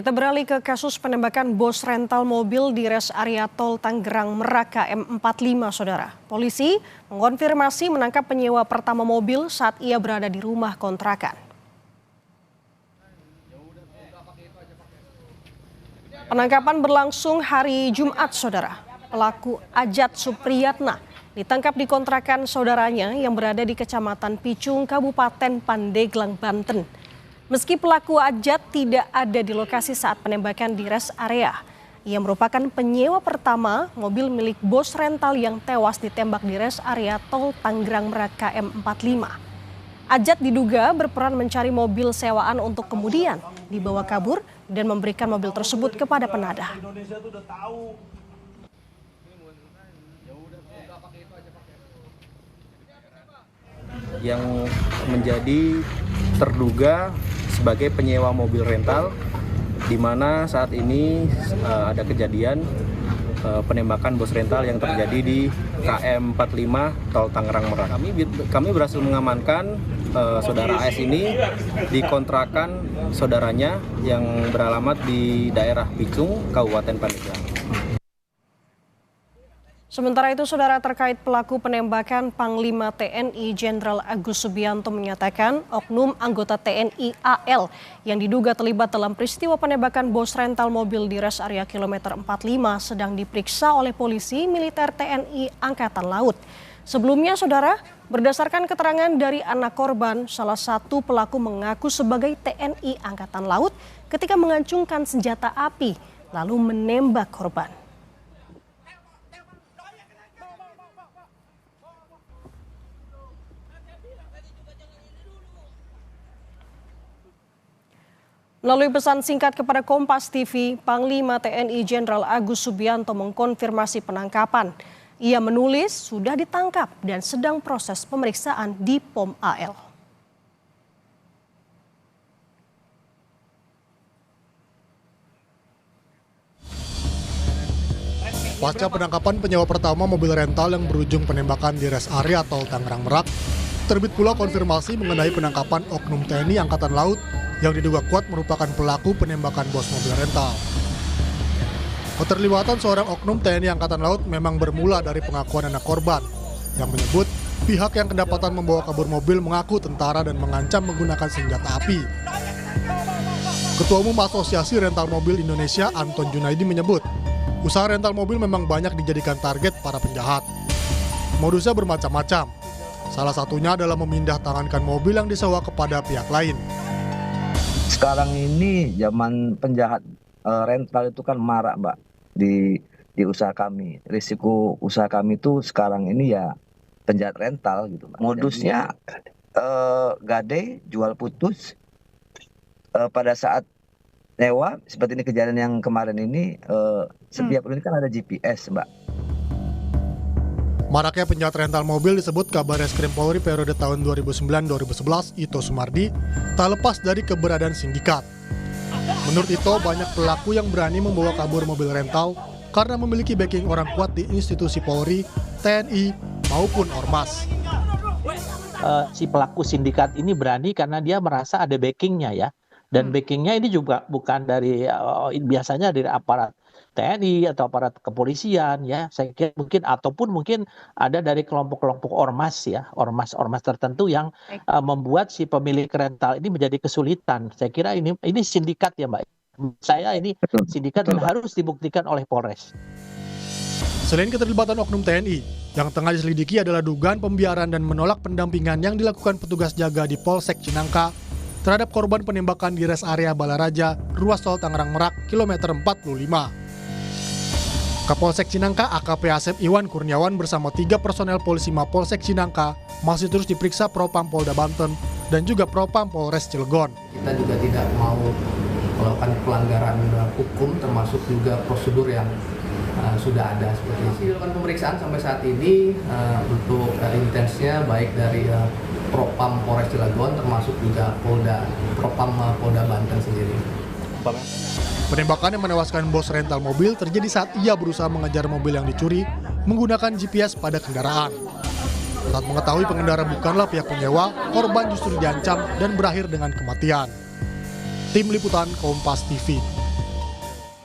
Kita beralih ke kasus penembakan bos rental mobil di res area tol Tangerang Merak KM45, Saudara. Polisi mengonfirmasi menangkap penyewa pertama mobil saat ia berada di rumah kontrakan. Penangkapan berlangsung hari Jumat, Saudara. Pelaku Ajat Supriyatna ditangkap di kontrakan saudaranya yang berada di Kecamatan Picung, Kabupaten Pandeglang, Banten. Meski pelaku Ajat tidak ada di lokasi saat penembakan di res area, ia merupakan penyewa pertama mobil milik bos rental yang tewas ditembak di res area tol Tangerang Merak KM45. Ajat diduga berperan mencari mobil sewaan untuk kemudian dibawa kabur dan memberikan mobil tersebut kepada penadah. Yang menjadi terduga sebagai penyewa mobil rental, di mana saat ini ada kejadian penembakan bos rental yang terjadi di KM45 Tol Tangerang Merak. Kami berhasil mengamankan saudara AS ini di kontrakan saudaranya yang beralamat di daerah Picung, Kabupaten Pandeglang. Sementara itu, Saudara, terkait pelaku penembakan Panglima TNI Jenderal Agus Subianto menyatakan oknum anggota TNI AL yang diduga terlibat dalam peristiwa penembakan bos rental mobil di res area kilometer 45 sedang diperiksa oleh polisi militer TNI Angkatan Laut. Sebelumnya, Saudara, berdasarkan keterangan dari anak korban, salah satu pelaku mengaku sebagai TNI Angkatan Laut ketika mengacungkan senjata api lalu menembak korban. Melalui pesan singkat kepada Kompas TV, Panglima TNI Jenderal Agus Subianto mengkonfirmasi penangkapan. Ia menulis sudah ditangkap dan sedang proses pemeriksaan di POM AL. Pasca penangkapan penyewa pertama mobil rental yang berujung penembakan di res area tol Tangerang Merak, terbit pula konfirmasi mengenai penangkapan oknum TNI Angkatan Laut yang diduga kuat merupakan pelaku penembakan bos mobil rental. Keterlibatan seorang oknum TNI Angkatan Laut memang bermula dari pengakuan anak korban yang menyebut pihak yang kedapatan membawa kabur mobil mengaku tentara dan mengancam menggunakan senjata api. Ketua Umum Asosiasi Rental Mobil Indonesia Anton Junaidi menyebut usaha rental mobil memang banyak dijadikan target para penjahat. Modusnya bermacam-macam. Salah satunya adalah memindah tangankan mobil yang disewa kepada pihak lain. Sekarang ini zaman penjahat rental itu kan marak, Mbak, di usaha kami. Risiko usaha kami itu sekarang ini ya penjahat rental gitu, Mbak. Modusnya gade, jual putus. Pada saat nyewa seperti ini kejadian yang kemarin ini, setiap ini kan ada GPS, Mbak. Maraknya penjahat rental mobil disebut Kabarreskrim Polri periode tahun 2009-2011 Ito Sumardi tak lepas dari keberadaan sindikat. Menurut Ito, banyak pelaku yang berani membawa kabur mobil rental karena memiliki backing orang kuat di institusi Polri, TNI, maupun Ormas. Si pelaku sindikat ini berani karena dia merasa ada backingnya ya. Dan backingnya ini juga bukan dari biasanya dari aparat TNI atau aparat kepolisian ya, saya kira mungkin ataupun mungkin ada dari kelompok-kelompok ormas ya, ormas tertentu yang membuat si pemilik rental ini menjadi kesulitan. Saya kira ini sindikat ya, Mbak. Saya ini sindikat dan harus dibuktikan oleh Polres. Selain keterlibatan oknum TNI, yang tengah diselidiki adalah dugaan pembiaran dan menolak pendampingan yang dilakukan petugas jaga di Polsek Cinangka terhadap korban penembakan di res area Balaraja, ruas tol Tangerang Merak, kilometer 45. Kapolsek Cinangka AKP Asep Iwan Kurniawan bersama 3 personel polisi Mapolsek Cinangka masih terus diperiksa Propam Polda Banten dan juga Propam Polres Cilegon. Kita juga tidak mau melakukan pelanggaran hukum termasuk juga prosedur yang sudah ada seperti itu. Dilakukan pemeriksaan sampai saat ini untuk intensnya baik dari Propam Polres Cilegon termasuk juga Propam Polda Banten sendiri. Penembakan yang menewaskan bos rental mobil terjadi saat ia berusaha mengejar mobil yang dicuri menggunakan GPS pada kendaraan. Saat mengetahui pengendara bukanlah pihak penyewa, korban justru diancam dan berakhir dengan kematian. Tim Liputan Kompas TV.